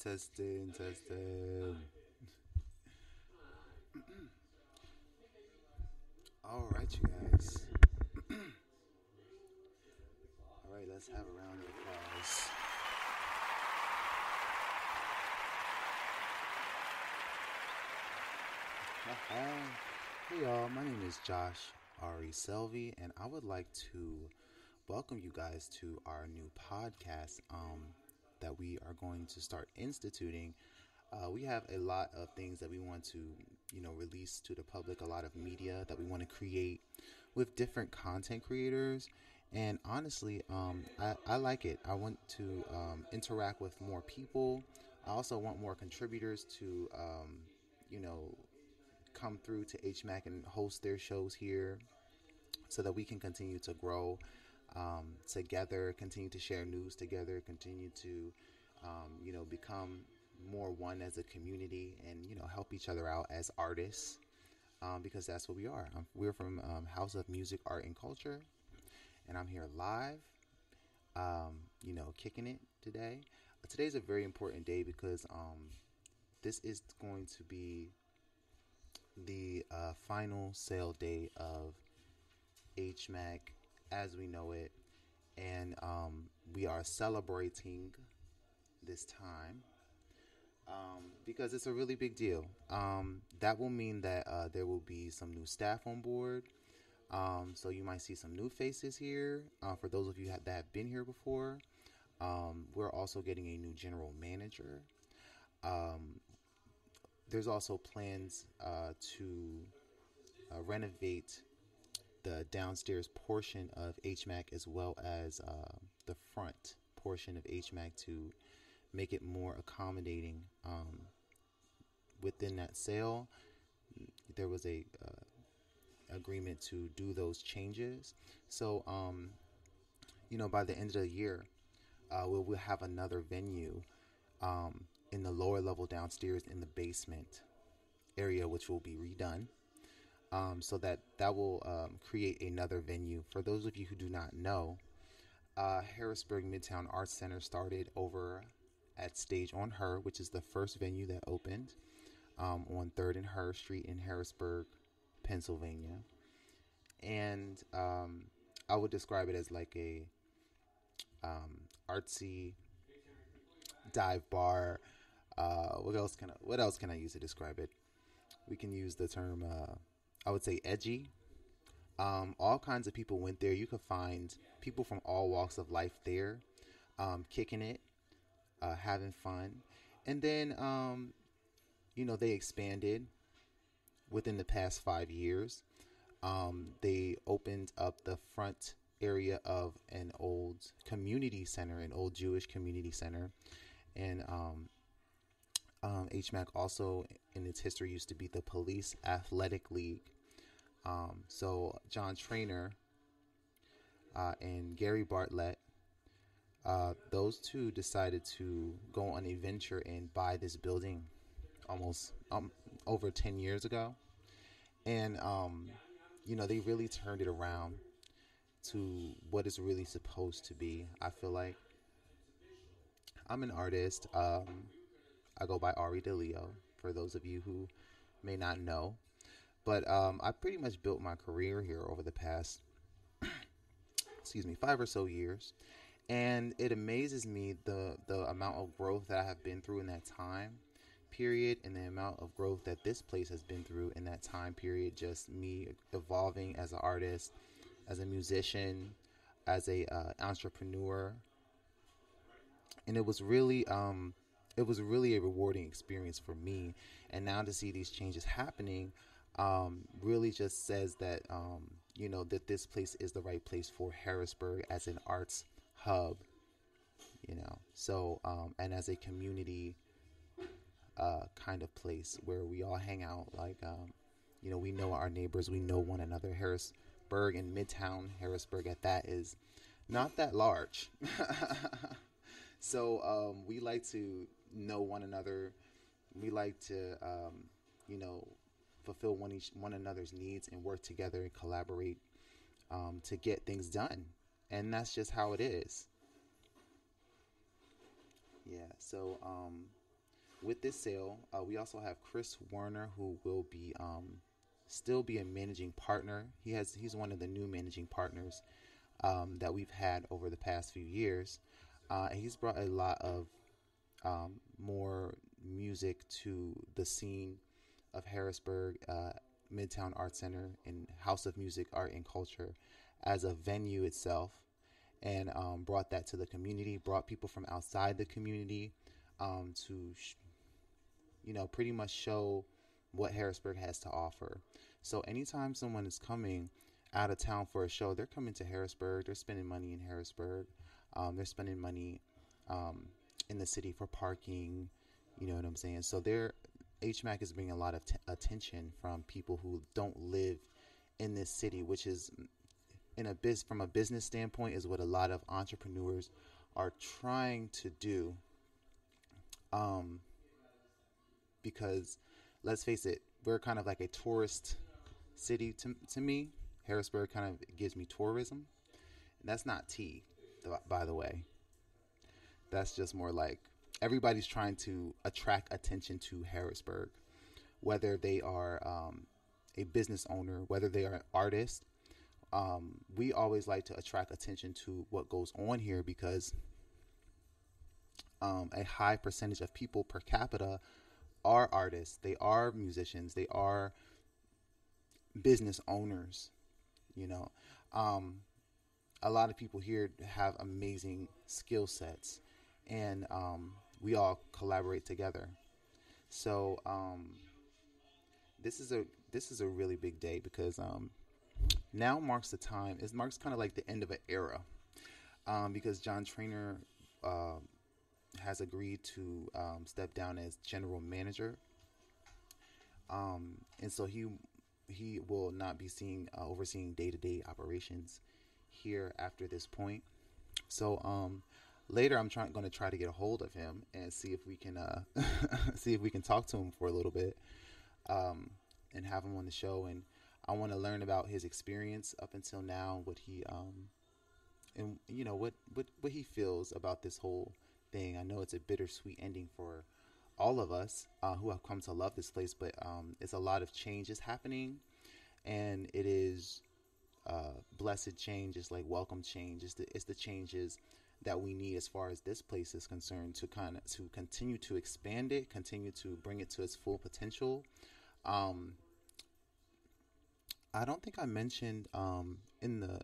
Testing, testing. All right, you guys. All right, let's have a round of applause. Hey, y'all. My name is Josh Ari Selvi, and I would like to welcome you guys to our new podcast that we are going to start instituting. We have a lot of things that we want to, release to the public, a lot of media that we want to create with different content creators. And honestly, I like it. I want to interact with more people. I also want more contributors to, you know, come through to HMAC and host their shows here so that we can continue to grow together, continue to share news together, continue to, become more one as a community and, help each other out as artists because that's what we are. We're from House of Music, Art, and Culture, and I'm here live, kicking it today. Today's a very important day because this is going to be the final sale day of HMAC as we know it, and we are celebrating this time because it's a really big deal. That will mean that there will be some new staff on board. So you might see some new faces here. For those of you that have been here before, we're also getting a new general manager. There's also plans to renovate the downstairs portion of HMAC as well as the front portion of HMAC to make it more accommodating. Within that sale, there was a agreement to do those changes. So, by the end of the year, we'll have another venue in the lower level downstairs in the basement area, which will be redone. So that will create another venue. For those of you who do not know, Harrisburg Midtown Arts Center started over at Stage on Her, which is the first venue that opened on 3rd and Her Street in Harrisburg, Pennsylvania. And I would describe it as like a artsy dive bar. What else can I use to describe it? We can use the term I would say edgy. All kinds of people went there. You could find people from all walks of life there, kicking it, having fun. And then, they expanded within the past 5 years. They opened up the front area of an old community center, an old Jewish community center. And HMAC also, in its history, used to be the Police Athletic League. So John Traynor and Gary Bartlett, those two decided to go on a venture and buy this building almost over 10 years ago. And, they really turned it around to what it's really supposed to be. I feel like I'm an artist. I go by Ari DeLeo, for those of you who may not know. But I pretty much built my career here over the past, 5 or so years. And it amazes me the amount of growth that I have been through in that time period and the amount of growth that this place has been through in that time period. Just me evolving as an artist, as a musician, as a entrepreneur. And it was really a rewarding experience for me. And now to see these changes happening really just says that, that this place is the right place for Harrisburg as an arts hub, So, and as a community kind of place where we all hang out, like, we know our neighbors, we know one another. Harrisburg and Midtown Harrisburg at that is not that large. So we like to know one another. We like to, fulfill one another's needs and work together and collaborate to get things done. And that's just how it is. Yeah. So with this sale, we also have Chris Warner, who will be still be a managing partner. He's one of the new managing partners that we've had over the past few years. He's brought a lot of more music to the scene of Harrisburg, Midtown Art Center, and House of Music, Art and Culture as a venue itself, and brought that to the community, brought people from outside the community to, pretty much show what Harrisburg has to offer. So anytime someone is coming out of town for a show, they're coming to Harrisburg, they're spending money in Harrisburg, they're spending money in the city for parking, you know what I'm saying? So HMAC is bringing a lot of attention from people who don't live in this city, which is from a business standpoint is what a lot of entrepreneurs are trying to do. Because let's face it, we're kind of like a tourist city to me. Harrisburg kind of gives me tourism. And that's not tea, by the way. That's just more like everybody's trying to attract attention to Harrisburg, whether they are a business owner, whether they are an artist. We always like to attract attention to what goes on here because a high percentage of people per capita are artists, they are musicians, they are business owners. You know, a lot of people here have amazing skill sets, and we all collaborate together. So this is a really big day because now marks the time. It marks kind of like the end of an era because John Traynor has agreed to step down as general manager, and so he will not be overseeing day-to-day operations here after this point. So later, I'm going to try to get a hold of him and see if we can see if we can talk to him for a little bit, and have him on the show. And I want to learn about his experience up until now, what he and what he feels about this whole thing. I know it's a bittersweet ending for all of us who have come to love this place, but it's a lot of changes happening, and it is blessed change. It's like welcome change. It's the changes that we need as far as this place is concerned to continue to expand it, continue to bring it to its full potential. I don't think I mentioned in the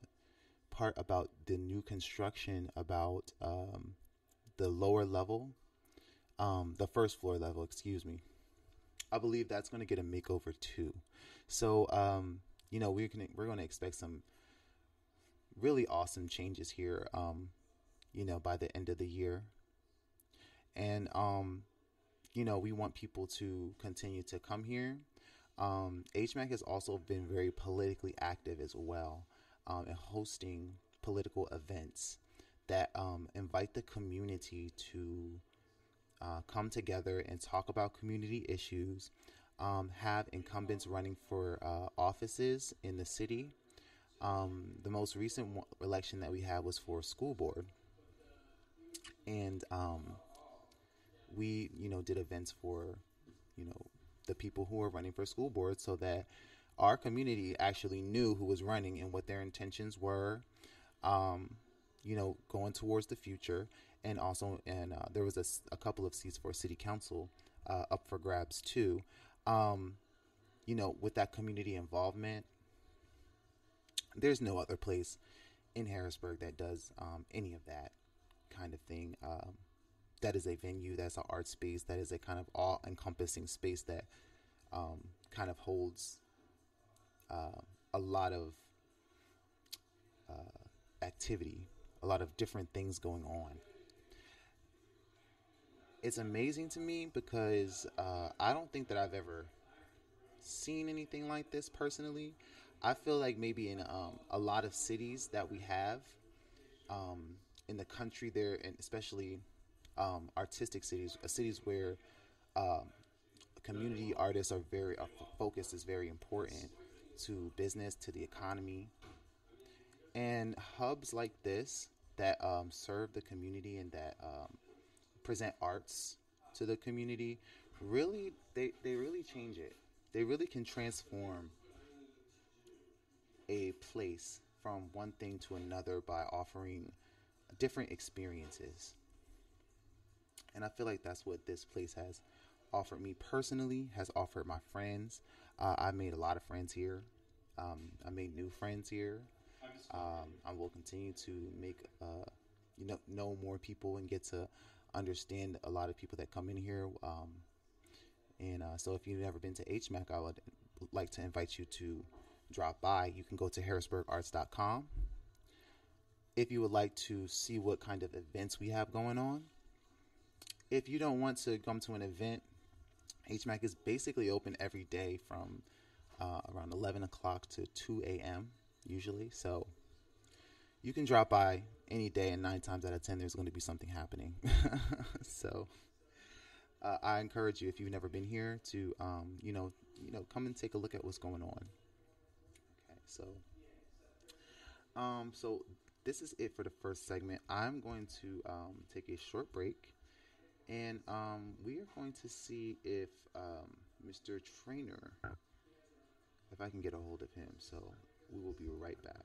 part about the new construction about the lower level, the first floor level, excuse me. I believe that's going to get a makeover too. So, we're going to expect some really awesome changes here, by the end of the year. And, we want people to continue to come here. HMAC has also been very politically active as well, in hosting political events that invite the community to come together and talk about community issues, have incumbents running for offices in the city. The most recent election that we had was for school board, and we did events for the people who are running for school board, so that our community actually knew who was running and what their intentions were, going towards the future. And also, there was a couple of seats for city council up for grabs too. With that community involvement, there's no other place in Harrisburg that does any of that kind of thing. That is a venue, that's an art space, that is a kind of all-encompassing space that kind of holds a lot of activity, a lot of different things going on. It's amazing to me because I don't think that I've ever seen anything like this personally. I feel like maybe in a lot of cities that we have in the country there, and especially artistic cities, cities where community artists are focus is very important to business, to the economy, and hubs like this that serve the community and that present arts to the community, really, they really change it. They really can transform a place from one thing to another by offering different experiences. And I feel like that's what this place has offered me personally, has offered my friends. I made a lot of friends here. I made new friends here. I will continue to make, know more people and get to understand a lot of people that come in here. So if you've never been to HMAC, I would like to invite you to drop by. You can go to harrisburgarts.com. If you would like to see what kind of events we have going on. If you don't want to come to an event, HMAC is basically open every day from around 11 o'clock to 2 a.m. usually. So you can drop by any day, and 9 times out of 10, there's going to be something happening. So I encourage you, if you've never been here, to come and take a look at what's going on. Okay, so this is it for the first segment. I'm going to take a short break, and we are going to see if Mr. Traynor, if I can get a hold of him. So we will be right back.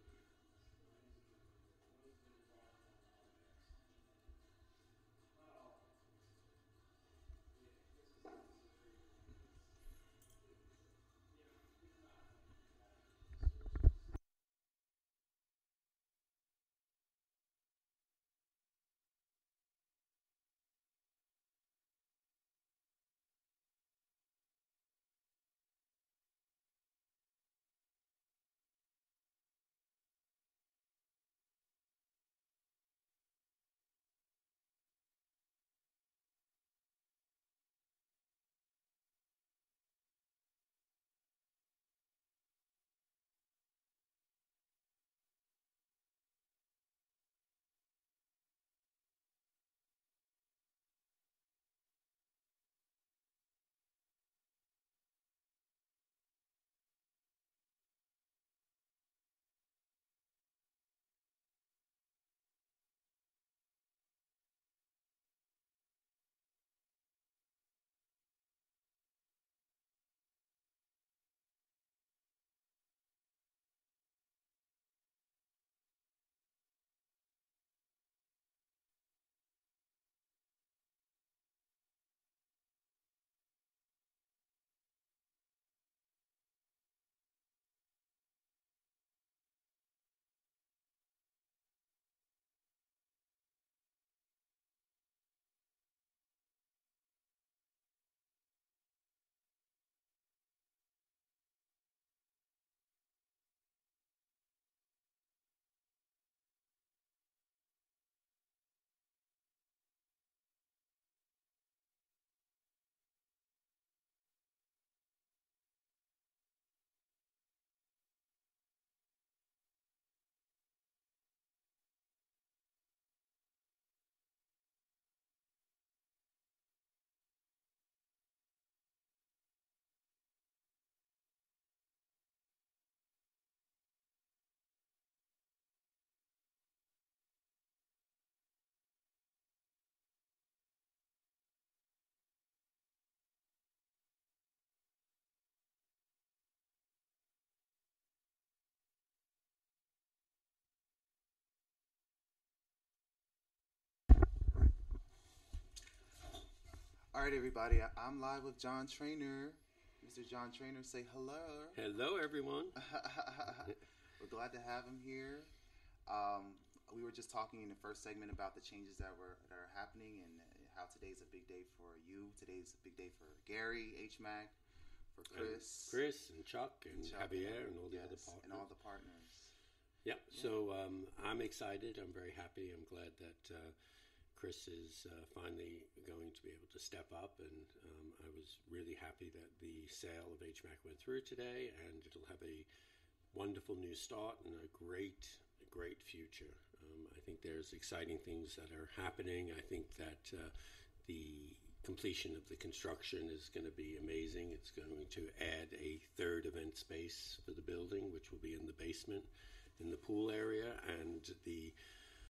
All right, everybody. I'm live with John Traynor. Mr. John Traynor, say hello. Hello, everyone. We're glad to have him here. We were just talking in the first segment about the changes that are happening, and how today's a big day for you. Today's a big day for Gary, HMAC, for Chris, and Chuck and Javier and all the other partners. And all the partners. Yeah. So I'm excited. I'm very happy. I'm glad that Chris is finally going to be able to step up, and I was really happy that the sale of HMAC went through today, and it'll have a wonderful new start and a great future. I think there's exciting things that are happening. I think that the completion of the construction is going to be amazing. It's going to add a third event space for the building, which will be in the basement in the pool area, and the